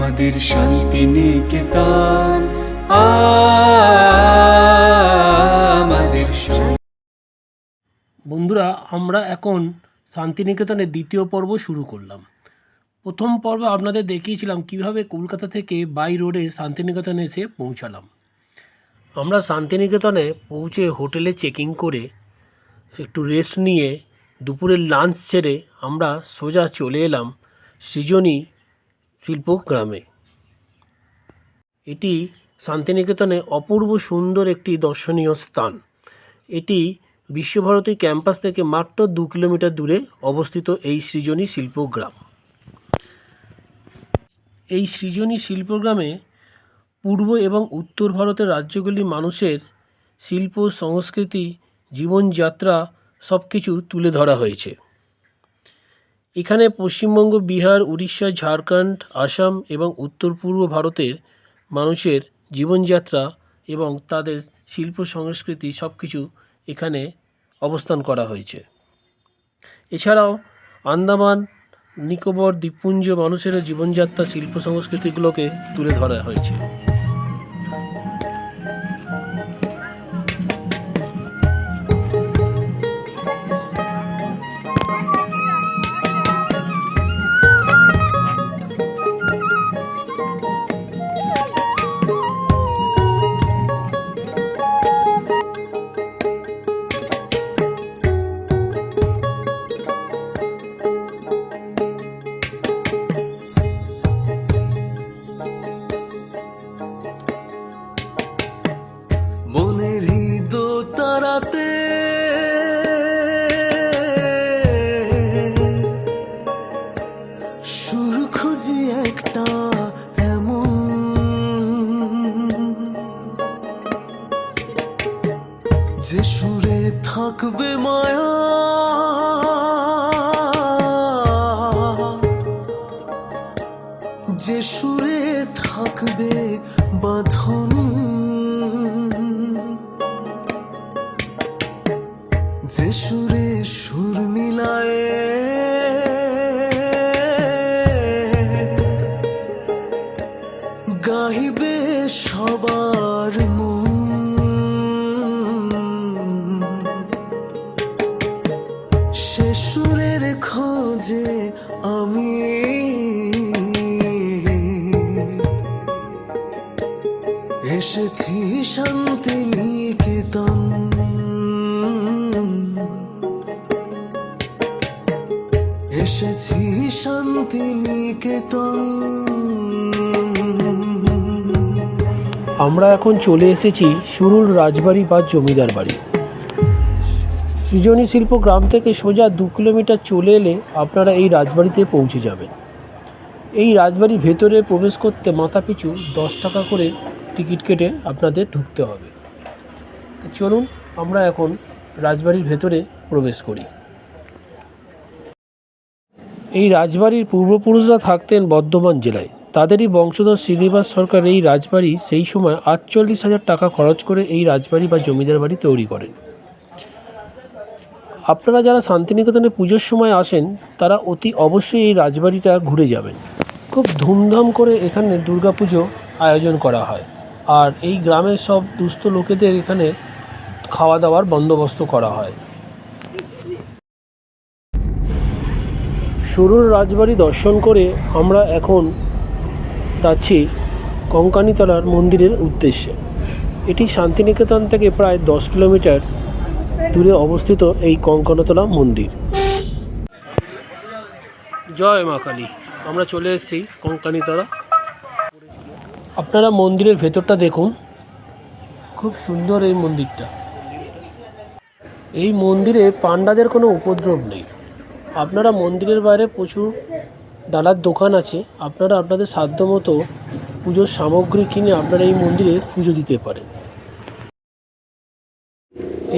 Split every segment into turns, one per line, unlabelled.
আমাদের শান্তিনিকেতন, আমাদের।
বন্ধুরা, আমরা এখন শান্তিনিকেতনের দ্বিতীয় পর্ব শুরু করলাম। প্রথম পর্বে আপনাদের দেখিয়েছিলাম কিভাবে কলকাতা থেকে বাই রোডে শান্তিনিকেতনে এসে পৌঁছালাম। আমরা শান্তিনিকেতনে পৌঁছে হোটেলে চেকিং করে একটু রেস্ট নিয়ে দুপুরের লাঞ্চ সেরে আমরা সোজা চলে এলাম সৃজনী শিল্পগ্রামে। এটি শান্তিনিকেতনে অপূর্ব সুন্দর একটি দর্শনীয় স্থান। এটি বিশ্বভারতী ক্যাম্পাস থেকে মাত্র 2 কিলোমিটার দূরে অবস্থিত এই সৃজনী শিল্পগ্রাম। এই সৃজনী শিল্পগ্রামে পূর্ব এবং উত্তর ভারতের রাজ্যগুলির মানুষের শিল্প, সংস্কৃতি, জীবনযাত্রা সব কিছু তুলে ধরা হয়েছে। এখানে পশ্চিমবঙ্গ, বিহার, উড়িষ্যা, ঝাড়খণ্ড, আসাম এবং উত্তর পূর্ব ভারতের মানুষের জীবনযাত্রা এবং তাদের শিল্প সংস্কৃতি সব কিছু এখানে অবস্থান করা হয়েছে। এছাড়াও আন্দামান নিকোবর দ্বীপপুঞ্জ মানুষের জীবনযাত্রা, শিল্প সংস্কৃতিগুলোকে তুলে ধরা হয়েছে।
যে সুরে থাকবে মায়া, যে সুরে থাকবে বাঁধন, যে সুরে সুর মিলায় গাইবে সবার মন, সে সুরের খোঁজে আমি এসেছি শান্তিনিকেতন, এসেছি শান্তিনিকেতন।
আমরা এখন চলে এসেছি সুরুল রাজবাড়ি বা জমিদার বাড়ি। সৃজনী শিল্পগ্রাম থেকে সোজা 2 কিলোমিটার চলে এলে আপনারা এই রাজবাড়িতে পৌঁছে যাবেন। এই রাজবাড়ির ভেতরে প্রবেশ করতে মাথাপিছু 10 টাকা করে টিকিট কেটে আপনাদের ঢুকতে হবে। তো চলুন আমরা এখন রাজবাড়ির ভেতরে প্রবেশ করি। এই রাজবাড়ির পূর্বপুরুষরা থাকতেন বর্ধমান জেলায়। তাদেরই বংশধর শ্রীনিবাস সরকার এই রাজবাড়ি সেই সময় 48,000 টাকা খরচ করে এই রাজবাড়ি বা জমিদার বাড়ি তৈরি করেন। আপনারা যারা শান্তিনিকেতনে পুজোর সময় আসেন তারা অতি অবশ্যই এই রাজবাড়িটা ঘুরে যাবেন। খুব ধুমধাম করে এখানে দুর্গাপুজো আয়োজন করা হয়, আর এই গ্রামের সব দুস্থ লোকেদের এখানে খাওয়া দাওয়ার বন্দোবস্ত করা হয়। সুরুল রাজবাড়ি দর্শন করে আমরা এখন যাচ্ছি কঙ্কানীতলার মন্দিরের উদ্দেশ্যে। এটি শান্তিনিকেতন থেকে প্রায় 10 কিলোমিটার দূরে অবস্থিত এই কঙ্কানীতলা মন্দির। জয় মা কালী। আমরা চলে এসেছি কঙ্কানীতলা। আপনারা মন্দিরের ভেতরটা দেখুন, খুব সুন্দর এই মন্দিরটা। এই মন্দিরে পান্ডাদের কোনো উপদ্রব নেই। আপনারা মন্দিরের বাইরে প্রচুর ডালার দোকান আছে, আপনারা আপনাদের সাধ্যমতো পুজোর সামগ্রী কিনে আপনারা এই মন্দিরে পুজো দিতে পারেন।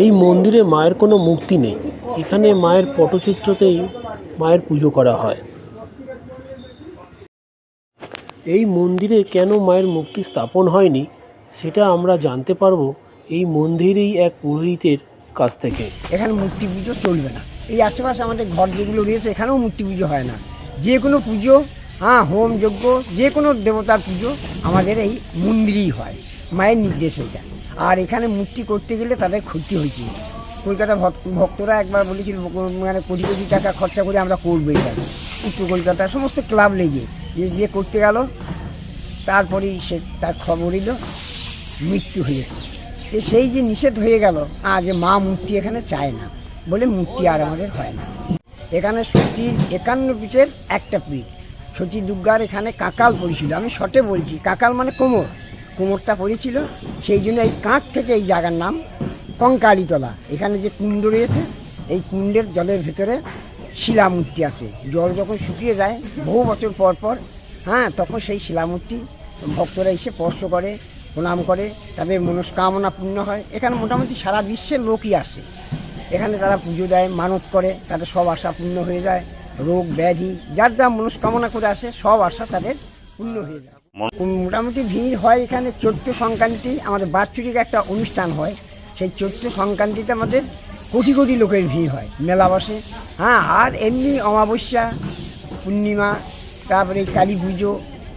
এই মন্দিরে মায়ের কোনো মূর্তি নেই, এখানে মায়ের পটচিত্রতেই মায়ের পুজো করা হয়। এই মন্দিরে কেন মায়ের মূর্তি স্থাপন হয়নি সেটা আমরা জানতে পারবো এই মন্দিরেই এক পুরোহিতের কাছ থেকে।
এখানে মূর্তি পুজো চলবে না। এই আশেপাশে আমাদের ঘর যেগুলো রয়েছে এখানেও মূর্তি পুজো হয় না। যে কোনো পুজো হ্যাঁ, হোম যজ্ঞ যে কোনো দেবতার পুজো আমাদের এই মন্দিরেই হয়, মায়ের নির্দেশ এটা। আর এখানে মূর্তি করতে গেলে তাদের ক্ষতি হয়েছে। কলকাতা ভক্তরা একবার বলেছিল মানে কোটি কোটি টাকা খরচা করে আমরা করবো এটা, উত্তর কলকাতার সমস্ত ক্লাব লেগে যে করতে গেল, তারপরেই সে তার খবর এলো মৃত্যু হয়েছে। সেই যে নিষেধ হয়ে গেল, যে মা মূর্তি এখানে চায় না বলে মূর্তি আর আমাদের হয় না। এখানে সতী 51 পিঠের একটা পিঠ, সতী দুর্গার এখানে কাকাল পড়েছিল। আমি শর্টে বলছি, কাকাল মানে কোমরটা পড়েছিল, সেই জন্য এই কাঁক থেকে এই জায়গার নাম কঙ্কালীতলা। এখানে যে কুণ্ড রয়েছে, এই কুণ্ডের জলের ভেতরে শিলামূর্তি আছে। জল যখন শুকিয়ে যায় বহু বছর পর পর, তখন সেই শিলামূর্তি ভক্তরা এসে স্পর্শ করে, প্রণাম করে, তাদের মনস্কামনা পূর্ণ হয়। এখানে মোটামুটি সারা বিশ্বের লোকই আসে, এখানে তারা পুজো দেয়, মানত করে, তাদের সব আশা পূর্ণ হয়ে যায়। রোগ ব্যাধি যার যা মনস্কামনা করে আসে, সব আশা তাদের পূর্ণ হয়ে যায়। মোটামুটি ভিড় হয় এখানে চৈত্র সংক্রান্তি, আমাদের বাৎসরিক একটা অনুষ্ঠান হয়। সেই চৈত্র সংক্রান্তিতে আমাদের কোটি কোটি লোকের ভিড় হয়, মেলা বসে। আর এমনি অমাবস্যা, পূর্ণিমা, তারপরে কালী পুজো,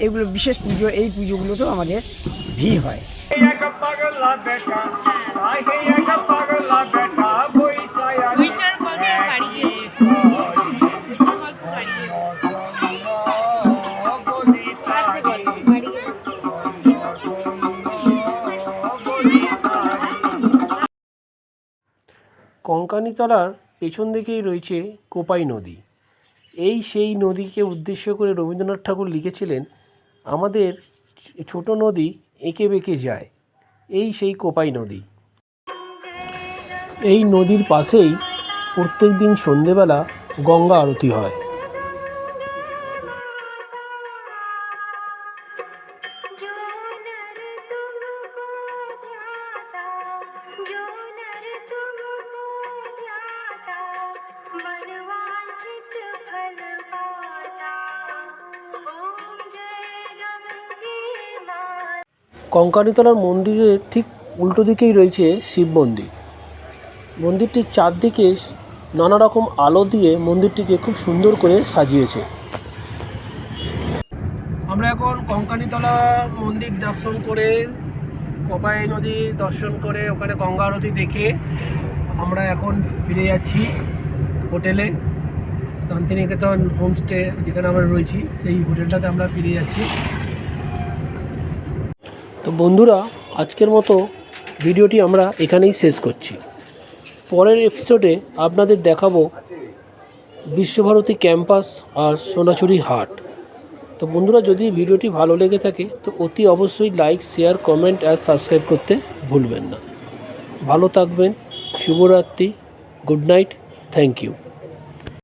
এগুলো বিশেষ পুজো, এই পুজোগুলোতেও আমাদের ভিড় হয়।
কঙ্কালীতলার পেছন দিকেই রয়েছে কোপাই নদী। সেই নদীকে উদ্দেশ্য করে রবীন্দ্রনাথ ঠাকুর লিখেছিলেন, আমাদের ছোট নদী এঁকে বেঁকে যায়, সেই কোপাই নদী। এই নদীর পাশেই প্রত্যেক দিন সন্ধেবেলা গঙ্গা আরতি হয়। কঙ্কালীতলার মন্দিরের ঠিক উল্টো দিকেই রয়েছে শিব মন্দির। মন্দিরটির চারদিকে নানা রকম আলো দিয়ে মন্দিরটিকে খুব সুন্দর করে সাজিয়েছে। আমরা এখন কঙ্কালীতলা মন্দির দর্শন করে, কোপাই নদী দর্শন করে, ওখানে গঙ্গা আরতি দেখে আমরা এখন ফিরে যাচ্ছি হোটেলে। শান্তিনিকেতন হোমস্টে যেখানে আমরা রয়েছি, সেই হোটেলটাতে আমরা ফিরে যাচ্ছি। তো বন্ধুরা, আজকের মতো ভিডিওটি আমরা এখানেই শেষ করছি। পরের এপিসোডে আপনাদের দেখাবো বিশ্বভারতী ক্যাম্পাস আর সোনাঝুরি হাট। তো বন্ধুরা, যদি ভিডিওটি ভালো লেগে থাকে তো অতি অবশ্যই লাইক, শেয়ার, কমেন্ট আর সাবস্ক্রাইব করতে ভুলবেন না। ভালো থাকবেন, শুভরাত্রি, গুড নাইট, থ্যাংক ইউ।